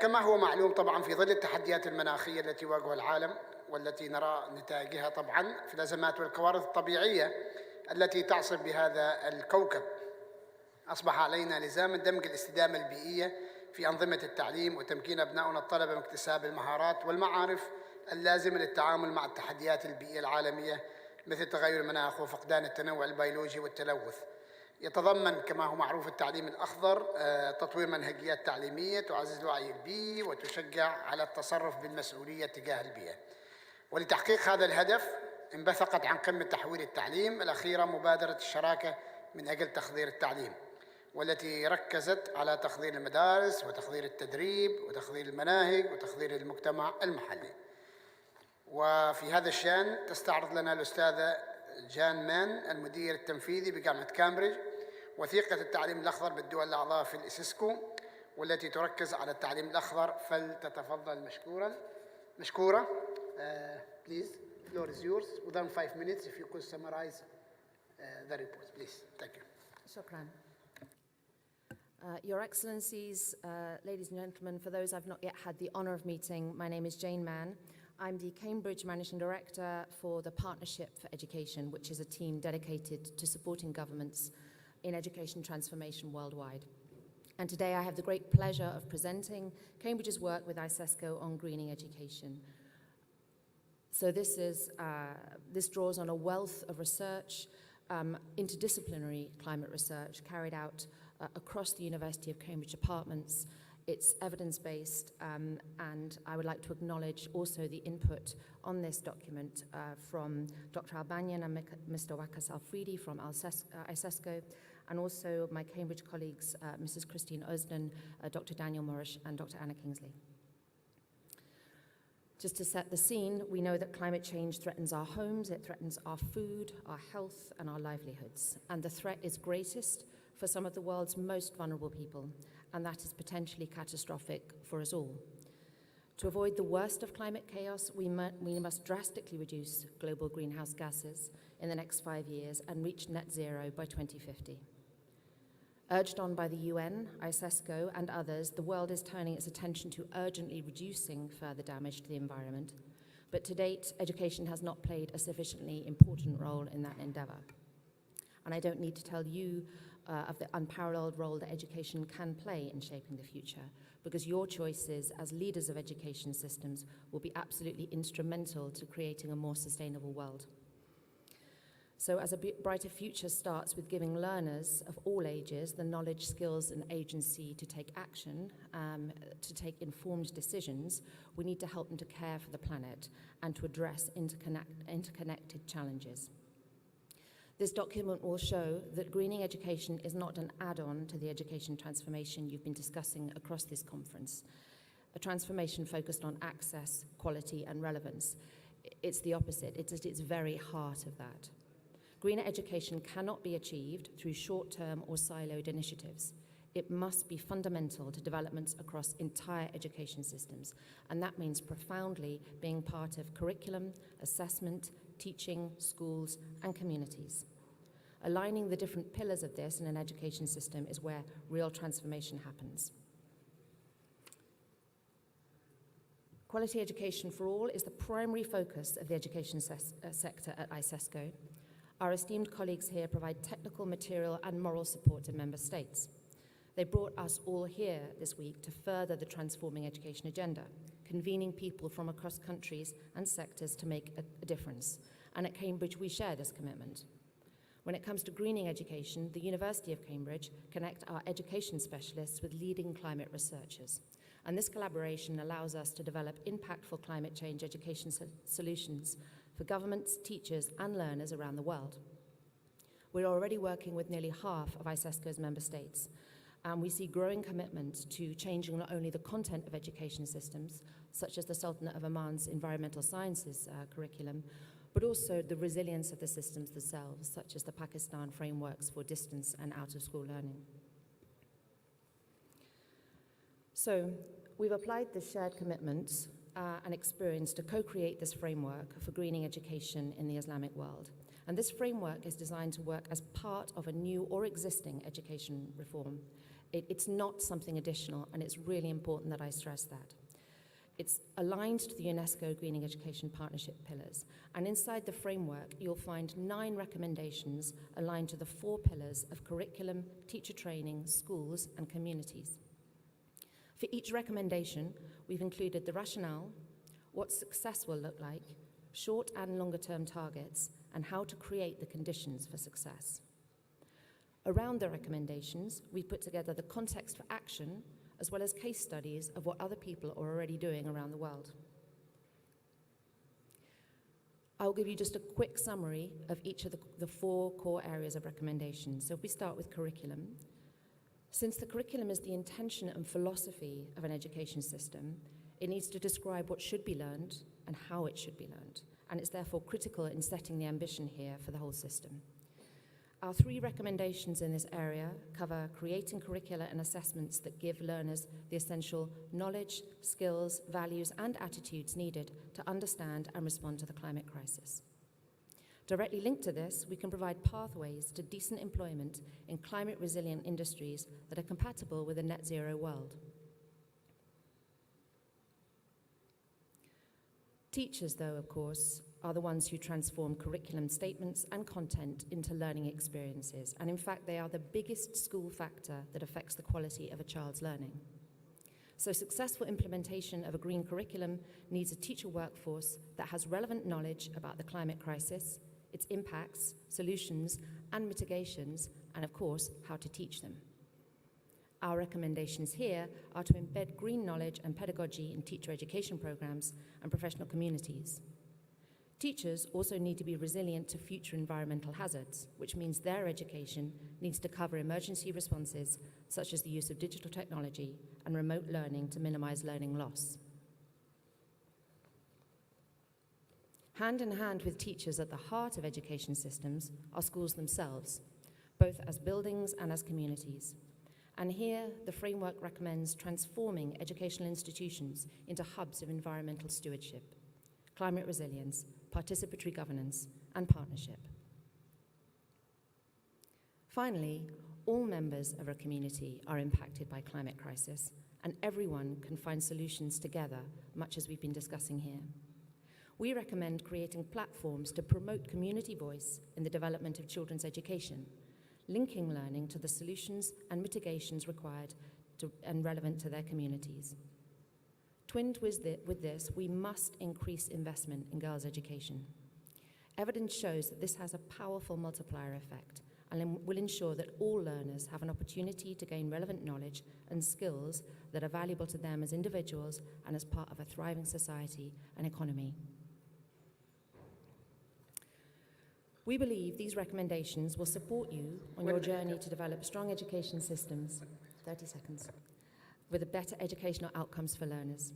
كما هو معلوم طبعا في ظل التحديات المناخية التي يواجهها العالم والتي نرى نتائجها طبعا في الأزمات والكوارث الطبيعية التي تعصف بهذا الكوكب، أصبح علينا لزاما دمج الاستدامة البيئية في أنظمة التعليم وتمكين أبنائنا الطلبة من اكتساب المهارات والمعارف اللازمة للتعامل مع التحديات البيئية العالمية مثل تغير المناخ وفقدان التنوع البيولوجي والتلوث. يتضمن كما هو معروف التعليم الأخضر تطوير منهجيات تعليمية تعزز الوعي البيئي وتشجع على التصرف بالمسؤولية تجاه البيئة. ولتحقيق هذا الهدف انبثقت عن قمة تحويل التعليم الأخيرة مبادرة الشراكة من أجل تخضير التعليم، والتي ركزت على تخضير المدارس وتخضير التدريب وتخضير المناهج وتخضير المجتمع المحلي. وفي هذا الشأن تستعرض لنا الأستاذة جان مان المدير التنفيذي بجامعة كامبريدج وثيقة التعليم الأخضر بالدول الأعضاء في الإيسيسكو، والتي تركز على التعليم الأخضر. فلتتفضل مشكورة. Please, the floor is yours. Within 5 minutes, if you could summarize the report, please. Thank you. Shukran. Your Excellencies, ladies and gentlemen, for those I've not yet had the honour of meeting, my name is Jane Mann. I'm the Cambridge Managing Director for the Partnership for Education, which is a team dedicated to supporting governments in education transformation worldwide. And today I have the great pleasure of presenting Cambridge's work with ICESCO on greening education. So this draws on a wealth of research, interdisciplinary climate research carried out across the University of Cambridge departments. It's evidence-based, and I would like to acknowledge also the input on this document from Dr. Albanian and Mr. Wakas Alfredi from ICESCO, and also my Cambridge colleagues, Mrs. Christine Osden, Dr. Daniel Morish, and Dr. Anna Kingsley. Just to set the scene, we know that climate change threatens our homes, it threatens our food, our health, and our livelihoods. And the threat is greatest for some of the world's most vulnerable people, and that is potentially catastrophic for us all. To avoid the worst of climate chaos, we must drastically reduce global greenhouse gases in the next 5 years and reach net zero by 2050. Urged on by the UN, ICESCO, and others, the world is turning its attention to urgently reducing further damage to the environment. But to date, education has not played a sufficiently important role in that endeavour. And I don't need to tell you of the unparalleled role that education can play in shaping the future, because your choices as leaders of education systems will be absolutely instrumental to creating a more sustainable world. So as a brighter future starts with giving learners of all ages the knowledge, skills, and agency to take action, to take informed decisions, we need to help them to care for the planet and to address interconnected challenges. This document will show that greening education is not an add-on to the education transformation you've been discussing across this conference, a transformation focused on access, quality, and relevance. It's the opposite. It's at its very heart of that. Greener education cannot be achieved through short-term or siloed initiatives. It must be fundamental to developments across entire education systems, and that means profoundly being part of curriculum, assessment, teaching, schools, and communities. Aligning the different pillars of this in an education system is where real transformation happens. Quality education for all is the primary focus of the education sector at ICESCO. Our esteemed colleagues here provide technical, material, and moral support to member states. They brought us all here this week to further the transforming education agenda, convening people from across countries and sectors to make a difference. And at Cambridge, we share this commitment. When it comes to greening education, the University of Cambridge connect our education specialists with leading climate researchers. And this collaboration allows us to develop impactful climate change education solutions for governments, teachers, and learners around the world. We're already working with nearly half of ICESCO's member states, and we see growing commitment to changing not only the content of education systems, such as the Sultanate of Oman's environmental sciences curriculum, but also the resilience of the systems themselves, such as the Pakistan frameworks for distance and out-of-school learning. So we've applied this shared commitment and experience to co-create this framework for greening education in the Islamic world. And this framework is designed to work as part of a new or existing education reform. It's not something additional, and it's really important that I stress that. It's aligned to the UNESCO Greening Education Partnership pillars, and inside the framework, you'll find 9 recommendations aligned to the 4 pillars of curriculum, teacher training, schools, and communities. For each recommendation, we've included the rationale, what success will look like, short and longer term targets, and how to create the conditions for success. Around the recommendations, we've put together the context for action, as well as case studies of what other people are already doing around the world. I'll give you just a quick summary of each of the 4 core areas of recommendations. So if we start with curriculum, since the curriculum is the intention and philosophy of an education system, it needs to describe what should be learned and how it should be learned, and it's therefore critical in setting the ambition here for the whole system. Our 3 recommendations in this area cover creating curricula and assessments that give learners the essential knowledge, skills, values, and attitudes needed to understand and respond to the climate crisis. Directly linked to this, we can provide pathways to decent employment in climate-resilient industries that are compatible with a net zero world. Teachers, though, of course, are the ones who transform curriculum statements and content into learning experiences. And in fact, they are the biggest school factor that affects the quality of a child's learning. So successful implementation of a green curriculum needs a teacher workforce that has relevant knowledge about the climate crisis, its impacts, solutions, and mitigations, and of course, how to teach them. Our recommendations here are to embed green knowledge and pedagogy in teacher education programs and professional communities. Teachers also need to be resilient to future environmental hazards, which means their education needs to cover emergency responses, such as the use of digital technology and remote learning to minimize learning loss. Hand in hand with teachers at the heart of education systems are schools themselves, both as buildings and as communities. And here, the framework recommends transforming educational institutions into hubs of environmental stewardship, climate resilience, participatory governance, and partnership. Finally, all members of a community are impacted by climate crisis, and everyone can find solutions together, much as we've been discussing here. We recommend creating platforms to promote community voice in the development of children's education, linking learning to the solutions and mitigations required and relevant to their communities. Twinned with this, we must increase investment in girls' education. Evidence shows that this has a powerful multiplier effect and will ensure that all learners have an opportunity to gain relevant knowledge and skills that are valuable to them as individuals and as part of a thriving society and economy. We believe these recommendations will support you on your journey to develop strong education systems, 30 seconds, with better educational outcomes for learners.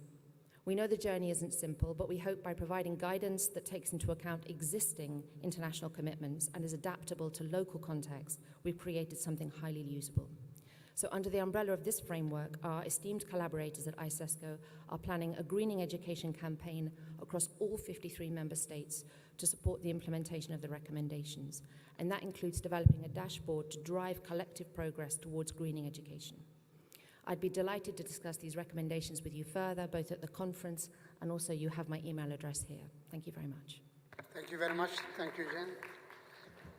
We know the journey isn't simple, but we hope by providing guidance that takes into account existing international commitments and is adaptable to local context, we've created something highly usable. So under the umbrella of this framework, our esteemed collaborators at ICESCO are planning a greening education campaign across all 53 member states to support the implementation of the recommendations. And that includes developing a dashboard to drive collective progress towards greening education. I'd be delighted to discuss these recommendations with you further, both at the conference and also you have my email address here. Thank you very much. Thank you very much. Thank you, Jen.